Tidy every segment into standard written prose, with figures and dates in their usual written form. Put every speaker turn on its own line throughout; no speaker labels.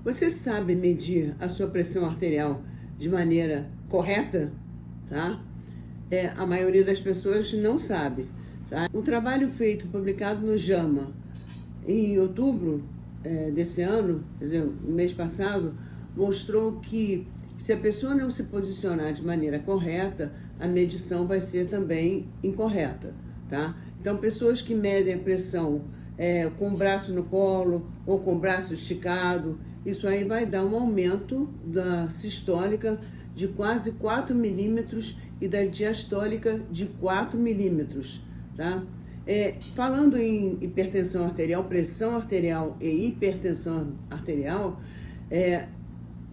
Você sabe medir a sua pressão arterial de maneira correta? Tá? A maioria das pessoas não sabe. Tá? Um trabalho feito, publicado no JAMA, em outubro desse ano, quer dizer, no mês passado, mostrou que se a pessoa não se posicionar de maneira correta, a medição vai ser também incorreta. Tá? Então, pessoas que medem a pressão com o braço no colo ou com o braço esticado, isso aí vai dar um aumento da sistólica de quase 4 milímetros e da diastólica de 4 milímetros, tá? Falando em hipertensão arterial, pressão arterial e hipertensão arterial,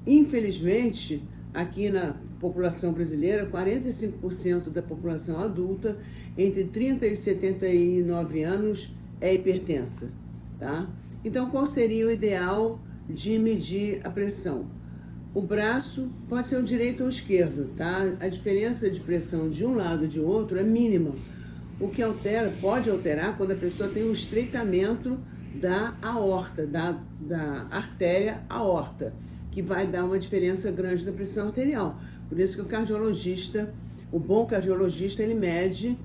infelizmente, aqui na população brasileira, 45% da população adulta entre 30 e 79 anos é hipertensa, tá? Então, qual seria o ideal de medir a pressão? O braço pode ser o direito ou o esquerdo, tá? A diferença de pressão de um lado e de outro é mínima. O que pode alterar quando a pessoa tem um estreitamento da aorta, da artéria aorta, que vai dar uma diferença grande da pressão arterial. Por isso que o bom cardiologista, ele mede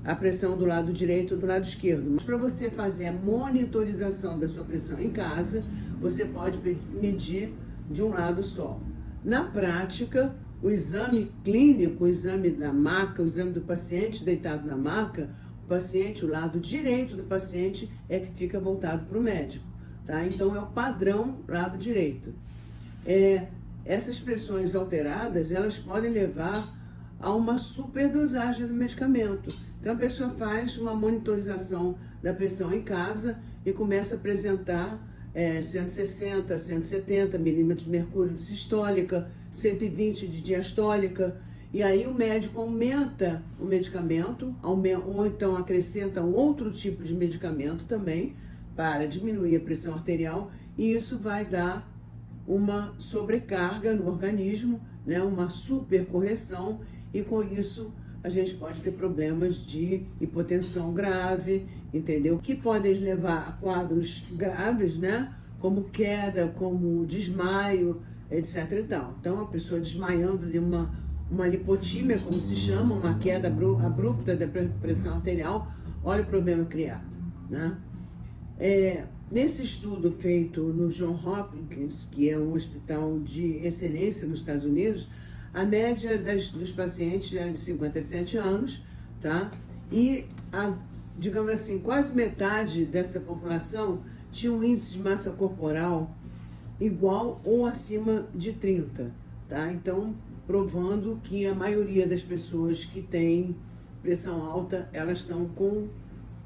a pressão do lado direito ou do lado esquerdo. Mas para você fazer a monitorização da sua pressão em casa, você pode medir de um lado só. Na prática, o exame clínico, o exame da maca, o exame do paciente deitado na maca, o lado direito do paciente é que fica voltado para o médico, tá? Então é o padrão lado direito. Essas pressões alteradas, elas podem levar a uma superdosagem do medicamento. Então a pessoa faz uma monitorização da pressão em casa e começa a apresentar 160, 170 milímetros de mercúrio de sistólica, 120 de diastólica, e aí o médico aumenta o medicamento, ou então acrescenta um outro tipo de medicamento também, para diminuir a pressão arterial, e isso vai dar uma sobrecarga no organismo, né, uma supercorreção, e com isso a gente pode ter problemas de hipotensão grave, entendeu? Que podem levar a quadros graves, né? Como queda, como desmaio, etc. e tal. Então, a pessoa desmaiando de uma lipotímia, como se chama, uma queda abrupta da pressão arterial, olha o problema criado, né? Nesse estudo feito no Johns Hopkins, que é um hospital de excelência nos Estados Unidos, a média dos pacientes era de 57 anos, tá? E, digamos assim, quase metade dessa população tinha um índice de massa corporal igual ou acima de 30, tá? Então, provando que a maioria das pessoas que têm pressão alta, elas estão com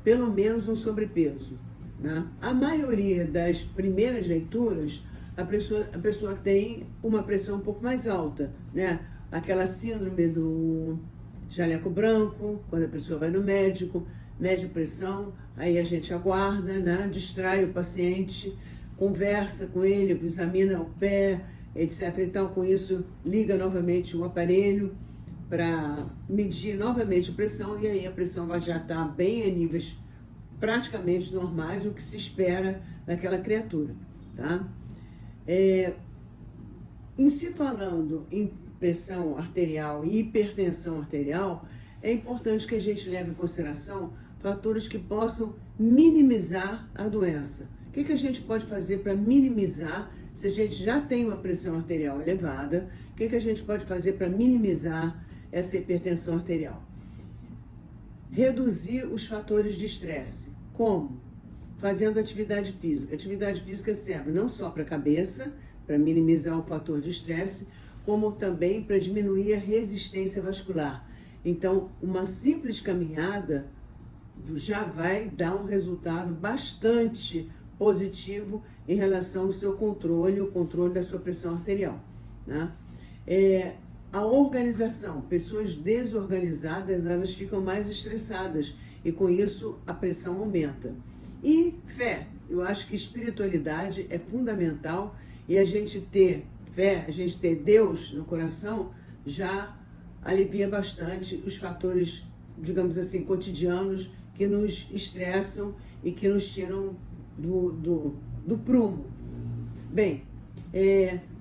pelo menos um sobrepeso, né? A maioria das primeiras leituras, a pessoa tem uma pressão um pouco mais alta, né? Aquela síndrome do jaleco branco, quando a pessoa vai no médico, mede a pressão, aí a gente aguarda, né? Distrai o paciente, conversa com ele, examina o pé, etc. Então, com isso, liga novamente o aparelho para medir novamente a pressão, e aí a pressão vai já estar bem a níveis praticamente normais, o que se espera daquela criatura, tá? Em se falando em pressão arterial e hipertensão arterial, é importante que a gente leve em consideração fatores que possam minimizar a doença. O que a gente pode fazer para minimizar, se a gente já tem uma pressão arterial elevada, o que a gente pode fazer para minimizar essa hipertensão arterial? Reduzir os fatores de estresse. Como? Fazendo atividade física. Atividade física serve não só para a cabeça, para minimizar o fator de estresse, como também para diminuir a resistência vascular. Então, uma simples caminhada já vai dar um resultado bastante positivo em relação ao seu controle, o controle da sua pressão arterial, né? A organização, pessoas desorganizadas, elas ficam mais estressadas e com isso a pressão aumenta. E fé, eu acho que espiritualidade é fundamental, e a gente ter fé, a gente ter Deus no coração, já alivia bastante os fatores, digamos assim, cotidianos que nos estressam e que nos tiram do prumo. Bem,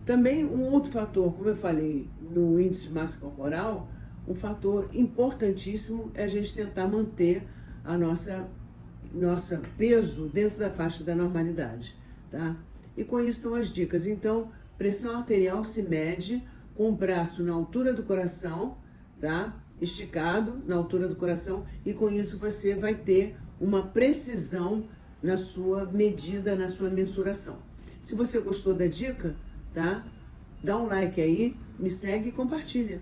Também um outro fator, como eu falei, no índice de massa corporal, um fator importantíssimo é a gente tentar manter a nossa peso dentro da faixa da normalidade, tá? E com isso estão as dicas. Então, pressão arterial se mede com o braço na altura do coração, tá? Esticado na altura do coração, e com isso você vai ter uma precisão na sua medida, na sua mensuração. Se você gostou da dica, tá? Dá um like aí, me segue e compartilha.